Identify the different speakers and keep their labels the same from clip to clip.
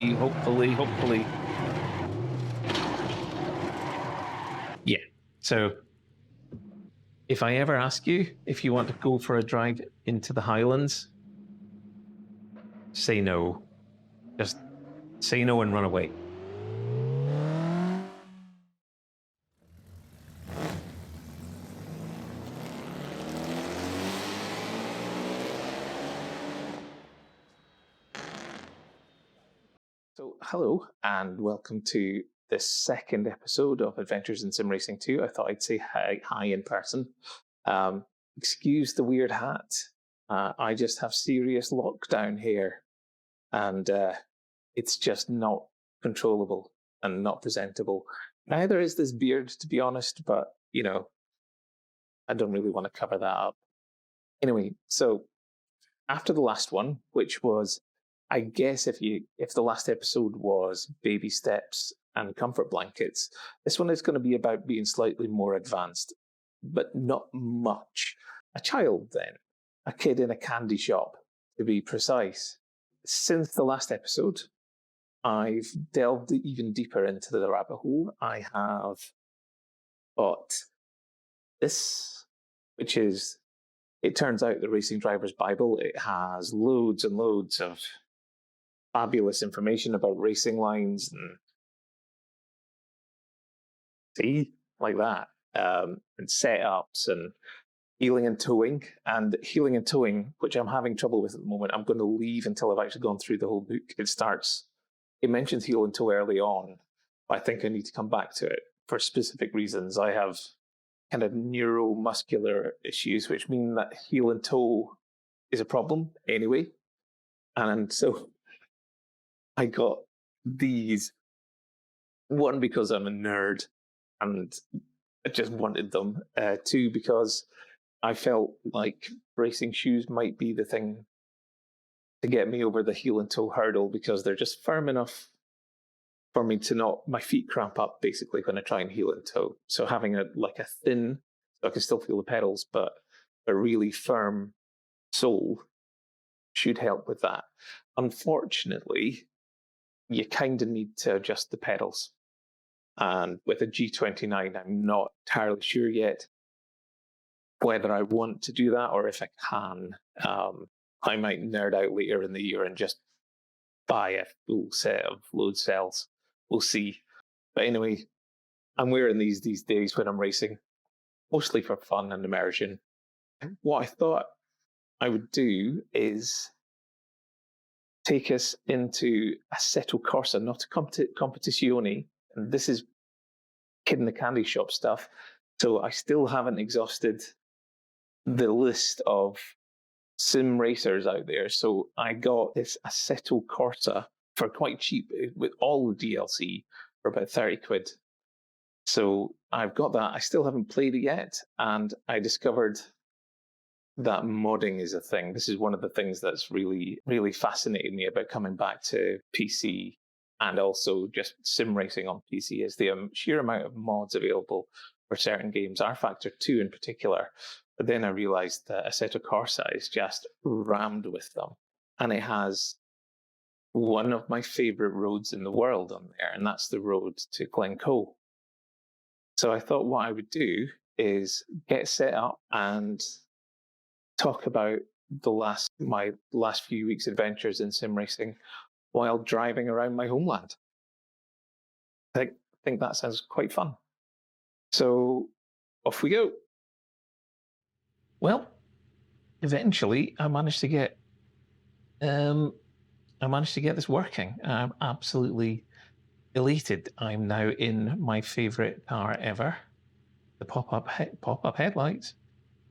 Speaker 1: Hopefully. Yeah. So if I ever ask you if you want to go for a drive into the Highlands, say no. Just say no and run away. So, hello and welcome to this second episode of Adventures in Simracing 2. I thought I'd say hi in person. Excuse the weird hat. I just have serious lockdown here, and it's just not controllable and not presentable. Neither is this beard, to be honest, but, you know, I don't really want to cover that up. Anyway, so after the last one, which was, I guess if the last episode was baby steps and comfort blankets, this one is going to be about being slightly more advanced, but not much. A child then, a kid in a candy shop, to be precise. Since the last episode, I've delved even deeper into the rabbit hole. I have bought this, which is, it turns out, the Racing Driver's Bible. It has loads and loads of fabulous information about racing lines and like that, and setups and healing and towing. And healing and towing, which I'm having trouble with at the moment, I'm going to leave until I've actually gone through the whole book. It mentions heal and tow early on, but I think I need to come back to it for specific reasons. I have kind of neuromuscular issues, which mean that heel and toe is a problem anyway. And so I got these, one, because I'm a nerd and I just wanted them, two, because I felt like racing shoes might be the thing to get me over the heel and toe hurdle, because they're just firm enough for me to not, my feet cramp up basically when I try and heel and toe. So having a thin, so I can still feel the pedals, but a really firm sole should help with that. Unfortunately, you kind of need to adjust the pedals. And with a G29, I'm not entirely sure yet whether I want to do that or if I can. I might nerd out later in the year and just buy a full set of load cells. We'll see. But anyway, I'm wearing these days when I'm racing, mostly for fun and immersion. What I thought I would do is take us into Assetto Corsa, not a competizione. And this is kid in the candy shop stuff. So I still haven't exhausted the list of sim racers out there. So I got this Assetto Corsa for quite cheap with all the DLC for about 30 quid. So I've got that. I still haven't played it yet. And I discovered that modding is a thing. This is one of the things that's really, really fascinated me about coming back to PC and also just sim racing on PC, is the sheer amount of mods available for certain games, rFactor 2 in particular. But then I realized that Assetto Corsa is just rammed with them. And it has one of my favorite roads in the world on there, and that's the road to Glencoe. So I thought what I would do is get set up and talk about my last few weeks' adventures in sim racing while driving around my homeland. I think that sounds quite fun. So off we go. Well, eventually I managed to get this working. I'm absolutely elated. I'm now in my favorite car ever, the pop-up headlights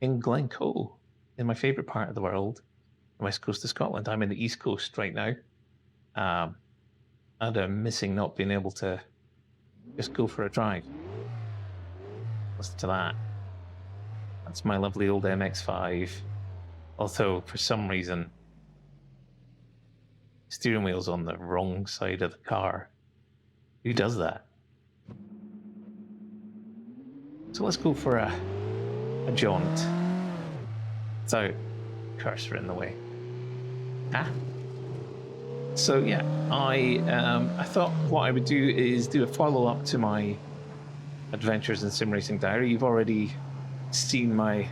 Speaker 1: in Glencoe, in my favorite part of the world, the west coast of Scotland. I'm in the east coast right now, and I'm missing not being able to just go for a drive. Listen to that. That's my lovely old MX-5. Although, for some reason, steering wheel's on the wrong side of the car. Who does that? So let's go for a jaunt without cursor in the way. So yeah, I thought what I would do is do a follow-up to my Adventures in Simracing Diary. You've already seen my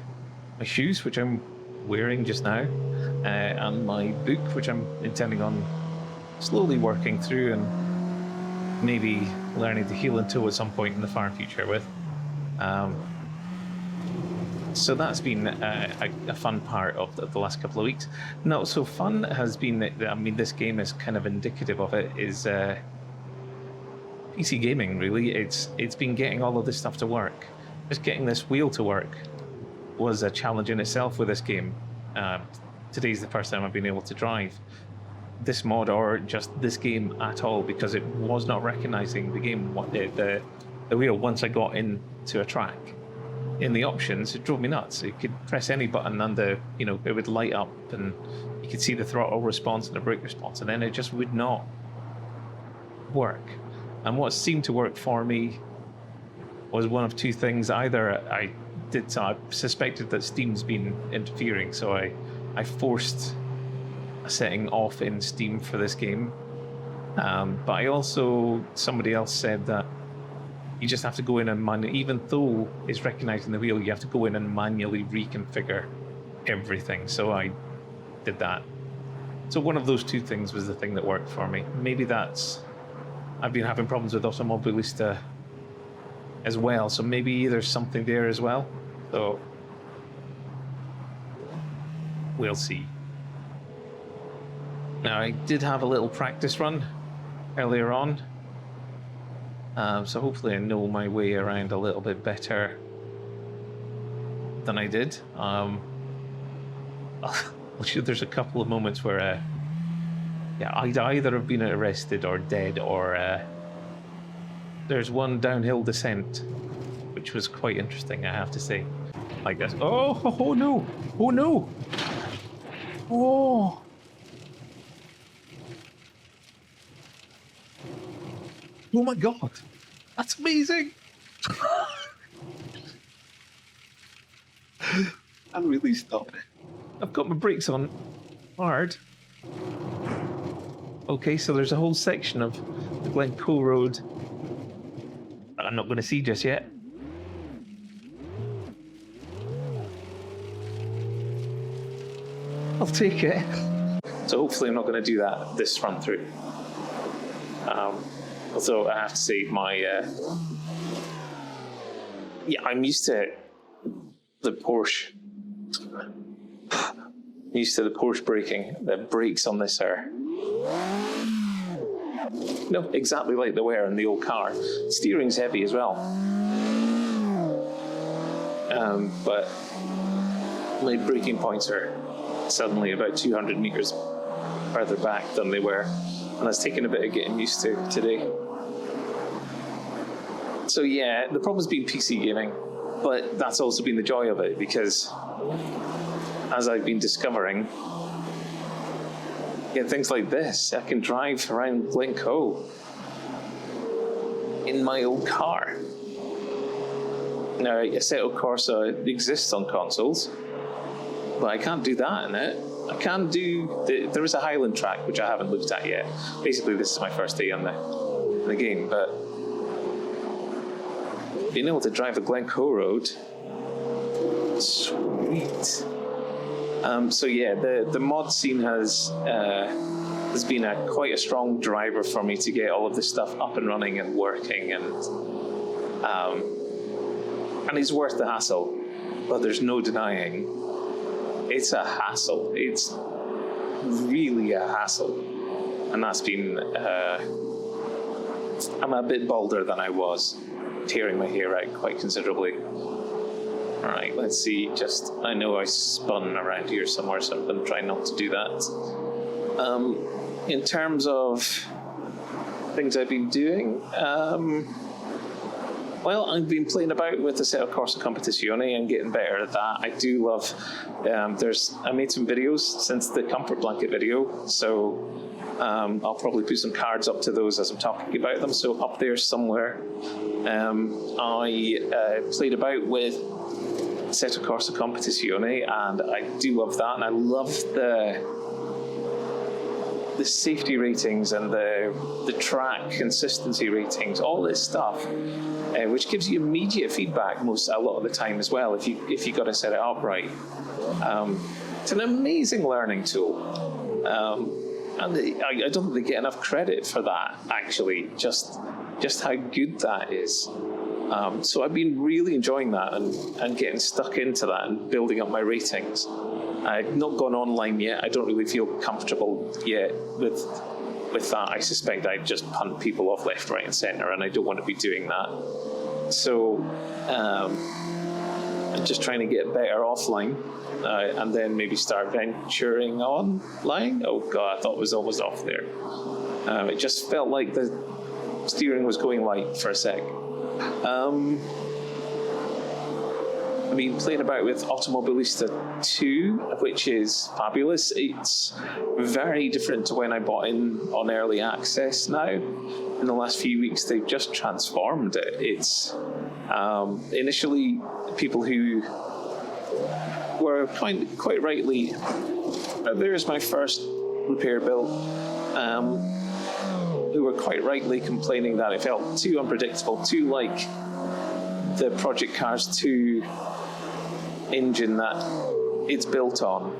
Speaker 1: shoes, which I'm wearing just now, and my book, which I'm intending on slowly working through and maybe learning to heel and toe at some point in the far future with. So that's been a fun part of the last couple of weeks. Not so fun has been, I mean, this game is kind of indicative of it, is PC gaming, really. It's been getting all of this stuff to work. Just getting this wheel to work was a challenge in itself with this game. Today's the first time I've been able to drive this mod or just this game at all, because it was not recognizing the game, the wheel once I got into a track. In the options, it drove me nuts. You could press any button and it would light up and you could see the throttle response and the brake response, and then it just would not work. And what seemed to work for me was one of two things. Either I suspected that Steam's been interfering, so I forced a setting off in Steam for this game. But I also, somebody else said that you just have to go in and even though it's recognizing the wheel, you have to go in and manually reconfigure everything. So I did that. So one of those two things was the thing that worked for me. Maybe I've been having problems with Automobilista as well, so maybe there's something there as well. So we'll see. Now, I did have a little practice run earlier on. So hopefully I know my way around a little bit better than I did. There's a couple of moments where I'd either have been arrested or dead, or there's one downhill descent, which was quite interesting, I have to say. Like this. Oh no! Oh no! Oh! Oh my god! That's amazing! I'm really stopped. I've got my brakes on hard. Okay, so there's a whole section of the Glencoe road that I'm not going to see just yet. I'll take it. So hopefully I'm not going to do that this run through. Although I have to say I'm used to the Porsche. Used to the Porsche braking. The brakes on this are exactly like they were in the old car. Steering's heavy as well. But my braking points are suddenly about 200 meters further back than they were, and it's taken a bit of getting used to today. So yeah, the problem's been PC gaming, but that's also been the joy of it, because as I've been discovering, things like this, I can drive around Glencoe in my old car. Now, Assetto Corsa exists on consoles, but I can't do that in it. I can do, there is a Highland track, which I haven't looked at yet. Basically, this is my first day on the game, but being able to drive the Glencoe road, sweet. So yeah, the mod scene has been quite a strong driver for me to get all of this stuff up and running and working, and it's worth the hassle. But there's no denying it's a hassle. It's really a hassle, and that's been. I'm a bit bolder than I was, tearing my hair out quite considerably. All right, let's see. I know I spun around here somewhere, so I'm going to try not to do that. In terms of things I've been doing, I've been playing about with the Assetto Corsa Competizione and getting better at that. I do love. I made some videos since the comfort blanket video, so I'll probably put some cards up to those as I'm talking about them. So up there somewhere, I played about with Assetto Corsa Competizione, and I do love that, and I love the safety ratings and the track consistency ratings, all this stuff, which gives you immediate feedback a lot of the time as well if you got to set it up right. It's an amazing learning tool, and I don't think they get enough credit for that. Actually, just how good that is. So I've been really enjoying that and getting stuck into that and building up my ratings. I've not gone online yet. I don't really feel comfortable yet with that. I suspect I'd just punt people off left, right, and centre, and I don't want to be doing that. So I'm just trying to get better offline, and then maybe start venturing online. Oh God, I thought it was almost off there. It just felt like the steering was going light for a sec. I've been playing about with Automobilista 2, which is fabulous. It's very different to when I bought in on early access now. In the last few weeks, they've just transformed it. It's initially people who were quite rightly, there's my first repair build, who were quite rightly complaining that it felt too unpredictable, too like the Project Cars 2 engine that it's built on.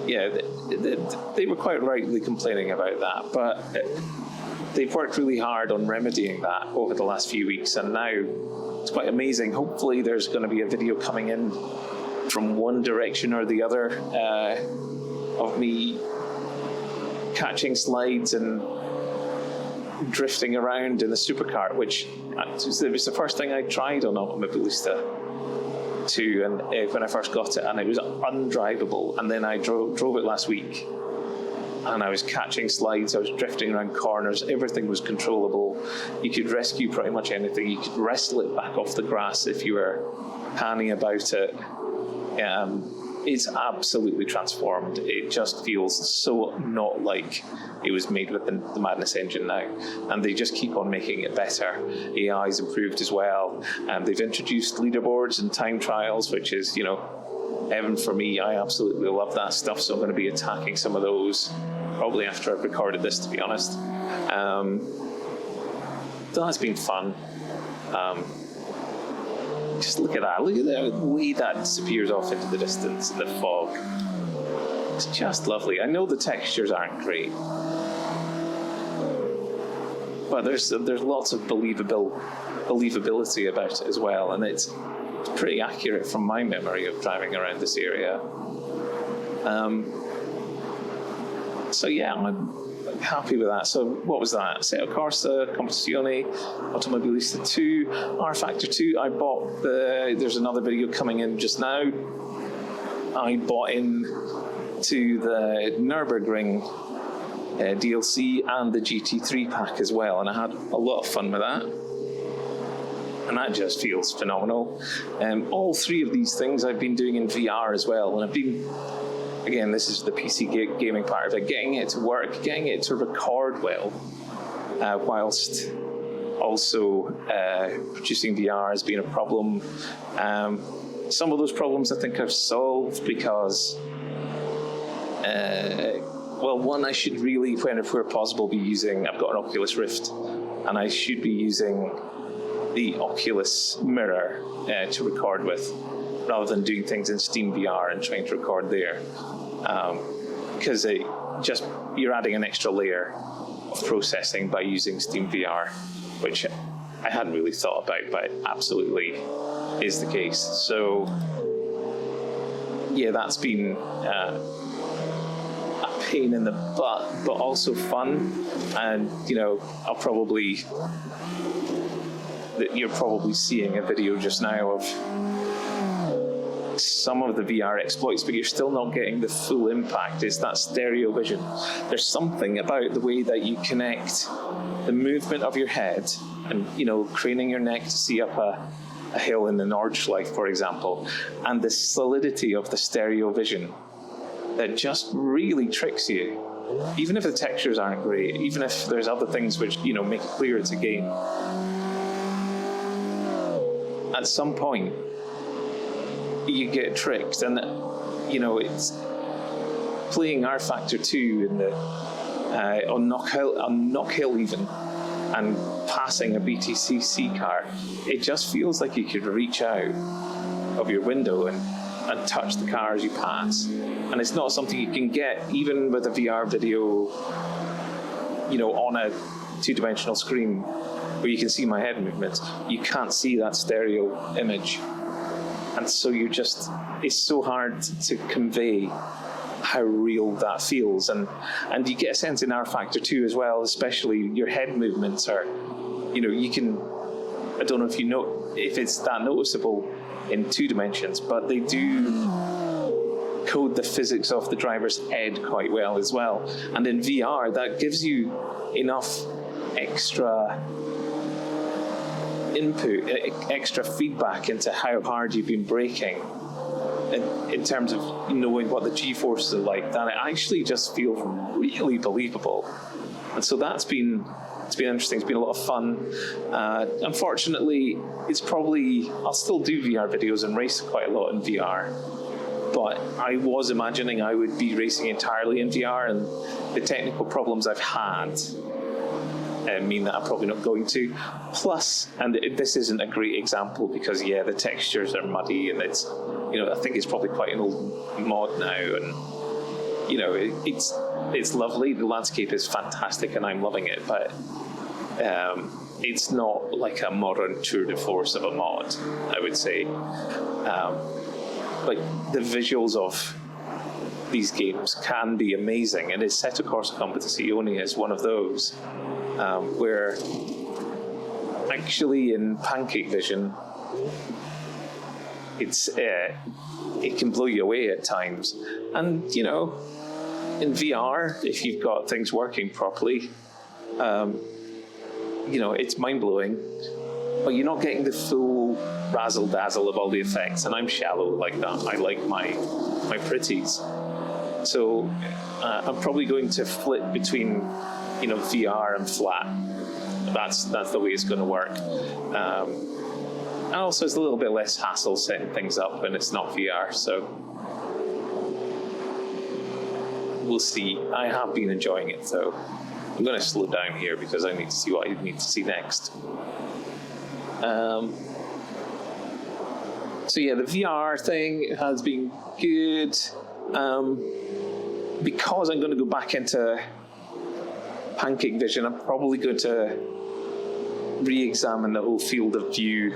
Speaker 1: They were quite rightly complaining about that, but they've worked really hard on remedying that over the last few weeks, and now it's quite amazing. Hopefully there's going to be a video coming in from one direction or the other of me catching slides and drifting around in the supercar, which it was the first thing I tried on Automobilista 2, and when I first got it, and it was undrivable. And then I drove it last week, and I was catching slides, I was drifting around corners, everything was controllable. You could rescue pretty much anything. You could wrestle it back off the grass if you were panning about it. It's absolutely transformed. It just feels so not like it was made with the Madness engine now, and they just keep on making it better. AI's improved as well, and they've introduced leaderboards and time trials, which is, heaven for me. I absolutely love that stuff, so I'm going to be attacking some of those probably after I've recorded this, to be honest. So that's been fun. Just look at that. Look at the way that disappears off into the distance in the fog. It's just lovely. I know the textures aren't great, but there's lots of believability about it as well, and it's pretty accurate from my memory of driving around this area. So yeah, I'm happy with that. So what was that? Assetto Corsa, Competizione, Automobilista 2, rFactor 2. I bought there's another video coming in just now. I bought in to the Nürburgring DLC and the GT3 pack as well, and I had a lot of fun with that. And that just feels phenomenal. All three of these things I've been doing in VR as well, and I've been, again, this is the PC gaming part of it, getting it to work, getting it to record well, whilst also producing VR has been a problem. Some of those problems I think I've solved because, one, I should really, whenever possible, be using, I've got an Oculus Rift, and I should be using the Oculus mirror to record with, rather than doing things in Steam VR and trying to record there. Because you're adding an extra layer of processing by using Steam VR, which I hadn't really thought about, but it absolutely is the case. So yeah, that's been a pain in the butt, but also fun. And you're probably seeing a video just now of some of the VR exploits, but you're still not getting the full impact. Is that stereo vision. There's something about the way that you connect the movement of your head and, craning your neck to see up a hill in the Nordschleife, for example, and the solidity of the stereo vision that just really tricks you. Even if the textures aren't great, even if there's other things which, make it clear it's a game, at some point you get tricked, and playing rFactor 2 in the on Knock Hill even, and passing a BTCC car, it just feels like you could reach out of your window and touch the car as you pass. And it's not something you can get even with a VR video, on a two-dimensional screen where you can see my head movements. You can't see that stereo image. And so it's so hard to convey how real that feels. And you get a sense in rFactor 2 as well, especially your head movements are, you can, I don't know if it's that noticeable in 2 dimensions, but they do code the physics of the driver's head quite well as well. And in VR, that gives you enough extra input, extra feedback into how hard you've been braking in terms of knowing what the G-forces are like, that it actually just feels really believable. And so it's been interesting. It's been a lot of fun. Unfortunately, I'll still do VR videos and race quite a lot in VR, but I was imagining I would be racing entirely in VR, and the technical problems I've had mean that I'm probably not going to. Plus, and this isn't a great example because the textures are muddy, and it's, I think it's probably quite an old mod now, and it's lovely. The landscape is fantastic, and I'm loving it, but it's not like a modern tour de force of a mod, I would say. Like the visuals of these games can be amazing, and Assetto Corsa Competizione is one of those. Where actually in Pancake Vision, it can blow you away at times. And, in VR, if you've got things working properly, it's mind-blowing, but you're not getting the full razzle-dazzle of all the effects, and I'm shallow like that. I like my pretties. So I'm probably going to flip between VR and flat. That's the way it's going to work. And also, it's a little bit less hassle setting things up when it's not VR. So we'll see. I have been enjoying it, though. I'm going to slow down here because I need to see what I need to see next. The VR thing has been good. Because I'm going to go back into Pancake Vision, I'm probably going to re-examine the whole field of view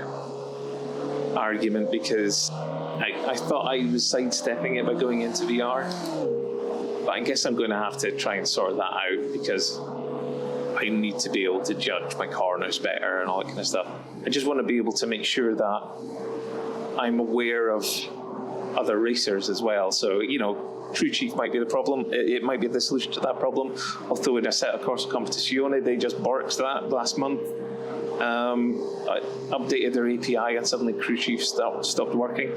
Speaker 1: argument, because I thought I was sidestepping it by going into VR, but I guess I'm going to have to try and sort that out, because I need to be able to judge my corners better and all that kind of stuff. I just want to be able to make sure that I'm aware of other racers as well. So, crew chief might be the problem. It might be the solution to that problem. Although in Assetto Corsa Competizione, they just borked that last month. I updated their API and suddenly crew chief stopped working.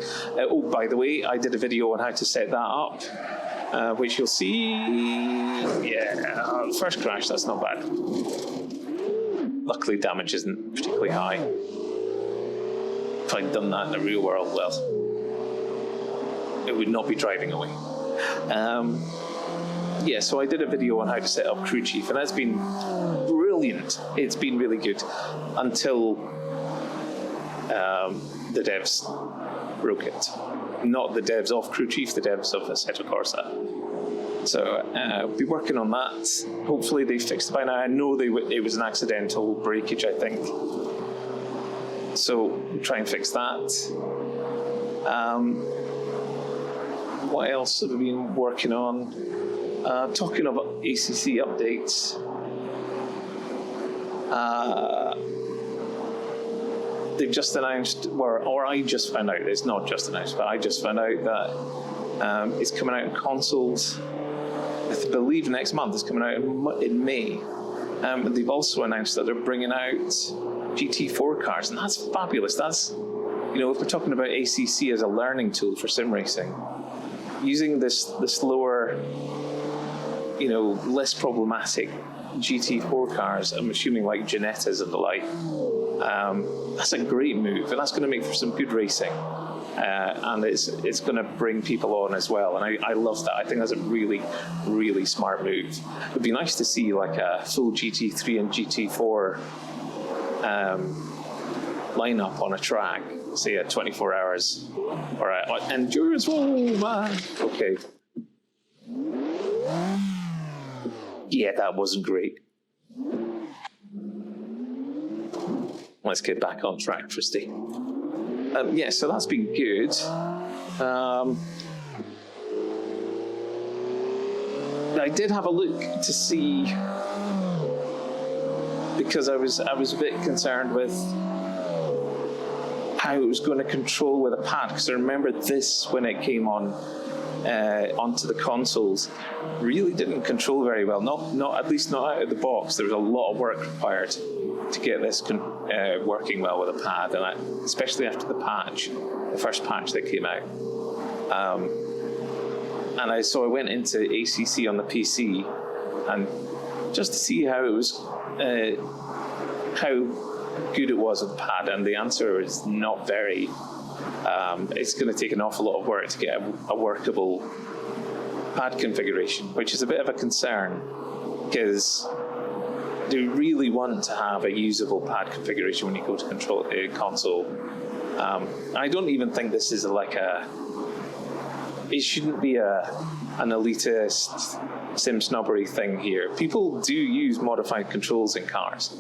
Speaker 1: By the way, I did a video on how to set that up, which you'll see. First crash, that's not bad. Luckily, damage isn't particularly high. If I'd done that in the real world, well, it would not be driving away. So I did a video on how to set up crew chief, and that's been brilliant. It's been really good until the devs broke it. Not the devs of crew chief, the devs of Assetto Corsa. So I'll be working on that. Hopefully they fixed it by now. I know it was an accidental breakage, I think. So try and fix that. What else have we been working on? Talking about ACC updates. They've just announced, or I just found out, it's not just announced, but I just found out that it's coming out in consoles, I believe next month. It's coming out in May. And they've also announced that they're bringing out GT4 cars, and that's fabulous. That's, if we're talking about ACC as a learning tool for sim racing, using the slower, less problematic GT4 cars, I'm assuming like Ginettas and the like, that's a great move, and that's going to make for some good racing. and it's going to bring people on as well. And I love that. I think that's a really, really smart move. It would be nice to see like a full GT3 and GT4 lineup on a track, say at 24 hours or endurance. Oh man, okay. Yeah, that wasn't great. Let's get back on track, Christi. Yeah, so that's been good. I did have a look to see, because I was a bit concerned with how it was going to control with a pad, because I remember this when it came on onto the consoles really didn't control very well. Not at least not out of the box. There was a lot of work required to get this working well with a pad, and especially after the first patch that came out. So I went into ACC on the PC, and just to see how it was, how good it was with the pad, and the answer is not very. It's going to take an awful lot of work to get a workable pad configuration, which is a bit of a concern, because you really want to have a usable pad configuration when you go to control a console. I don't even think this is it shouldn't be an elitist sim snobbery thing here. People do use modified controls in cars.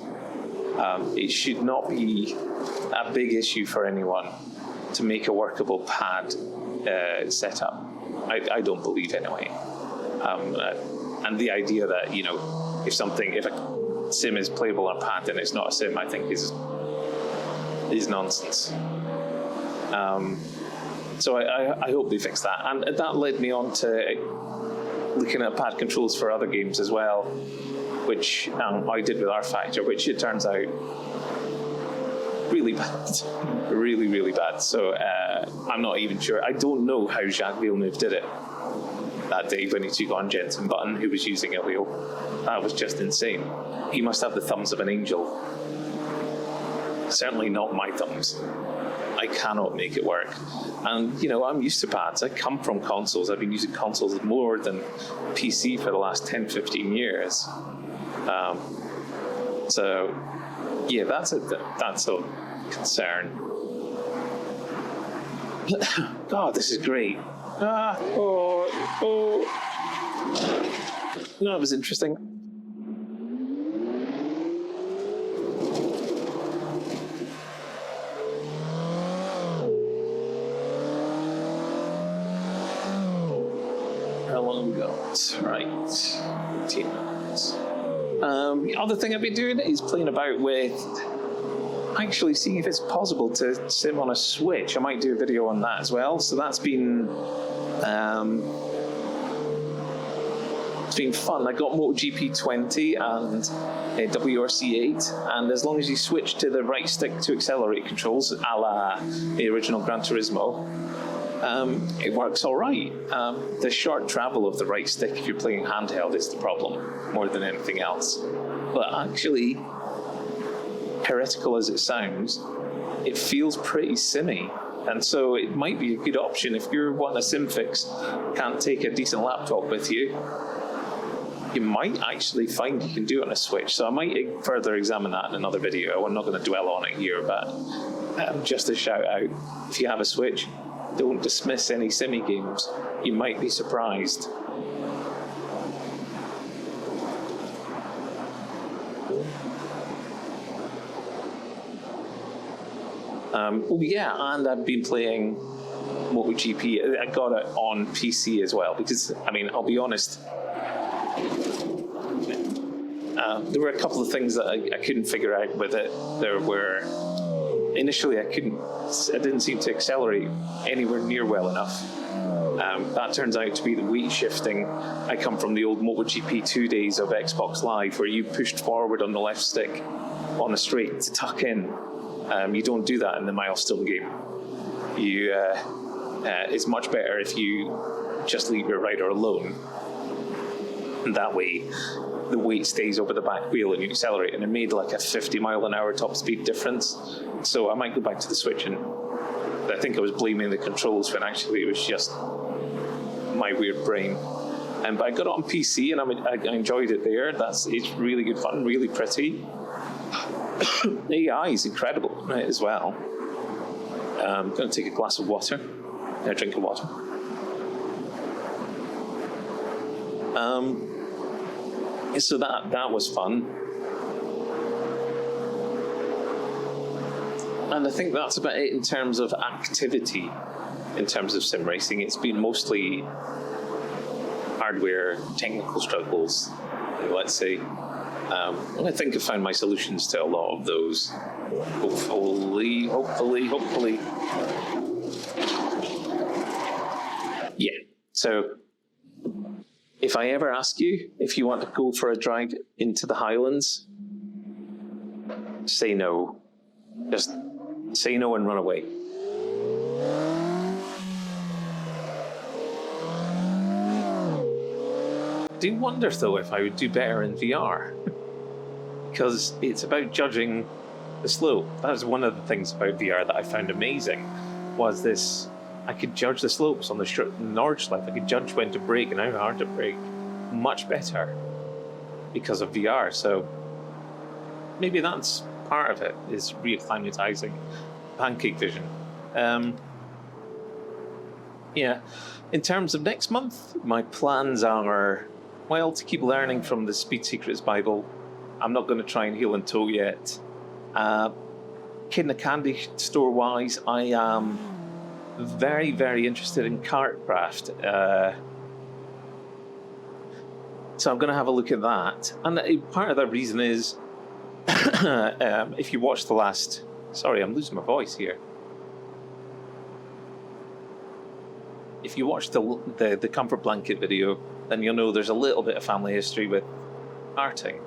Speaker 1: It should not be a big issue for anyone to make a workable pad setup. I don't believe anyway. And the idea that, if a sim is playable on a pad, then it's not a sim, I think is nonsense. So I hope they fix that. And that led me on to looking at pad controls for other games as well, which I did with rFactor, which it turns out really bad. Really, really bad. So I'm not even sure. I don't know how Jacques Villeneuve did it that day when he took on Jensen Button, who was using a wheel. That was just insane. He must have the thumbs of an angel. Certainly not my thumbs. I cannot make it work. And, I'm used to pads. I come from consoles. I've been using consoles more than PC for the last 10, 15 years. So, yeah, that's a concern. God, this is great. That was interesting. How long we got? Right, 18 minutes. The other thing I've been doing is playing about with actually seeing if it's possible to sim on a Switch. I might do a video on that as well. So that's been it's been fun. I got MotoGP 20 and WRC 8, and as long as you switch to the right stick to accelerate controls, a la the original Gran Turismo, it works all right. The short travel of the right stick, if you're playing handheld, is the problem more than anything else. But actually, heretical as it sounds, it feels pretty simmy. And so it might be a good option if you're wanting a sim fix, can't take a decent laptop with you. You might actually find you can do it on a Switch. So I might further examine that in another video. I'm not going to dwell on it here, but just a shout out, if you have a Switch, don't dismiss any simmy games. You might be surprised. And I've been playing MotoGP. I got it on PC as well because, I'll be honest, there were a couple of things that I couldn't figure out with it. Initially I didn't seem to accelerate anywhere near well enough. That turns out to be the weight shifting. I come from the old MotoGP 2 days of Xbox Live where you pushed forward on the left stick on a straight to tuck in. You don't do that in the milestone game. It's much better if you just leave your rider alone. And that way, the weight stays over the back wheel and you accelerate. And it made like a 50 mile an hour top speed difference. So I might go back to the Switch and I think I was blaming the controls when actually it was just my weird brain. But I got it on PC and I enjoyed it there. It's really good fun, really pretty. The AI is incredible as well. I'm going to take a glass of water, a drink of water. So that was fun. And I think that's about it in terms of activity, in terms of sim racing. It's been mostly hardware, technical struggles, let's say. I think I found my solutions to a lot of those. Hopefully. Yeah. So, if I ever ask you if you want to go for a drive into the Highlands, say no. Just say no and run away. I do wonder, though, if I would do better in VR. Because it's about judging the slope. That was one of the things about VR that I found amazing, was this, I could judge the slopes on the Norge Life. I could judge when to brake and how hard to brake much better because of VR. So maybe that's part of it, is reacclimatizing pancake vision. Yeah. In terms of next month, my plans are, well, to keep learning from the Speed Secrets Bible. I'm not going to try and heel and toe yet. Kid in the Candy Store wise, I am very, very interested in kartcraft. So I'm going to have a look at that. And part of that reason is, if you watch the last... Sorry, I'm losing my voice here. If you watch the Comfort Blanket video, then you'll know there's a little bit of family history with karting.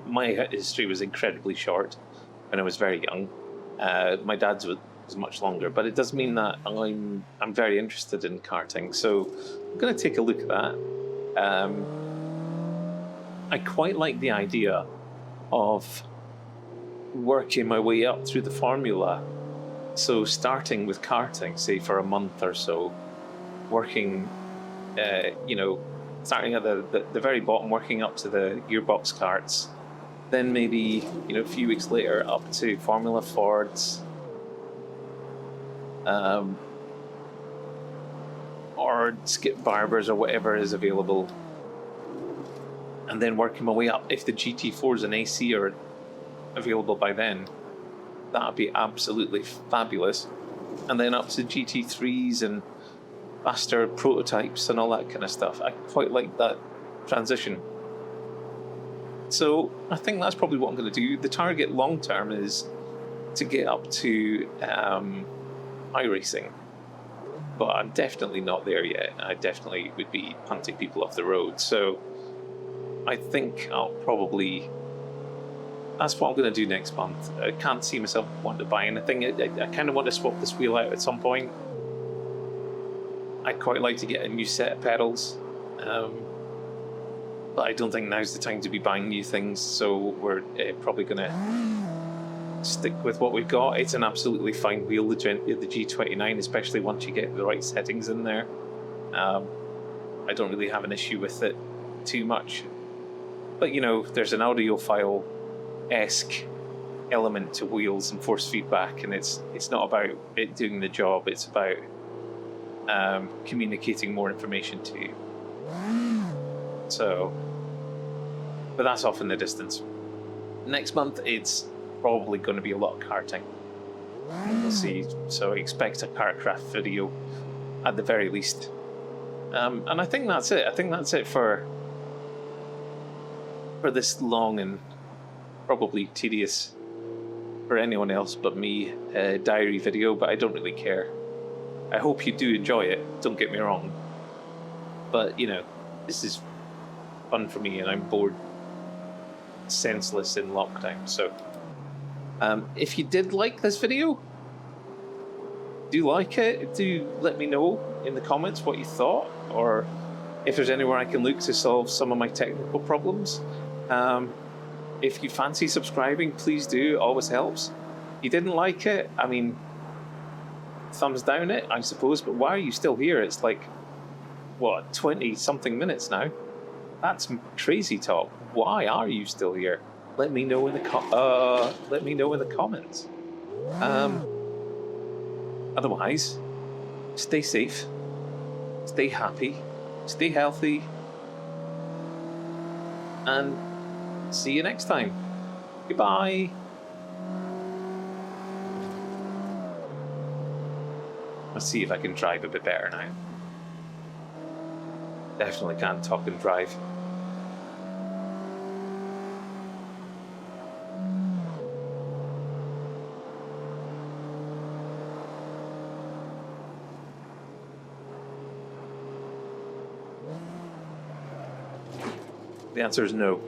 Speaker 1: My history was incredibly short when I was very young. My dad's was much longer, but it does mean that I'm very interested in karting. So I'm going to take a look at that. I quite like the idea of working my way up through the formula. So starting with karting, say for a month or so, working, starting at the very bottom, working up to the gearbox karts, then maybe a few weeks later up to Formula Fords, or Skip Barbers or whatever is available, and then working my way up. If the GT4s and AC are available by then, that would be absolutely fabulous. And then up to GT3s and faster prototypes and all that kind of stuff. I quite like that transition. So I think that's probably what I'm going to do. The target long term is to get up to iRacing, but I'm definitely not there yet. I definitely would be punting people off the road. So I think I'll probably... That's what I'm going to do next month. I can't see myself wanting to buy anything. I kind of want to swap this wheel out at some point. I'd quite like to get a new set of pedals. But I don't think now's the time to be buying new things. So we're probably going to stick with what we've got. It's an absolutely fine wheel, the G29, especially once you get the right settings in there. I don't really have an issue with it too much. But, there's an audiophile-esque element to wheels and force feedback, and it's not about it doing the job, it's about communicating more information to you. So, but that's off in the distance. Next month, it's probably going to be a lot of karting. We'll see. So expect a kartcraft video at the very least. And I think that's it. I think that's it for this long and probably tedious for anyone else but me diary video, but I don't really care. I hope you do enjoy it, don't get me wrong. But, this is fun for me and I'm bored senseless in lockdown. So, if you did like this video, do like it, do let me know in the comments what you thought, or if there's anywhere I can look to solve some of my technical problems. If you fancy subscribing, please do, it always helps. If you didn't like it, thumbs down it, I suppose, but why are you still here? It's like, what, 20-something minutes now? That's crazy talk. Why are you still here? Let me know in the comments. Otherwise, stay safe, stay happy, stay healthy, and see you next time. Goodbye. Let's see if I can drive a bit better now. Definitely can't talk and drive. The answer is no.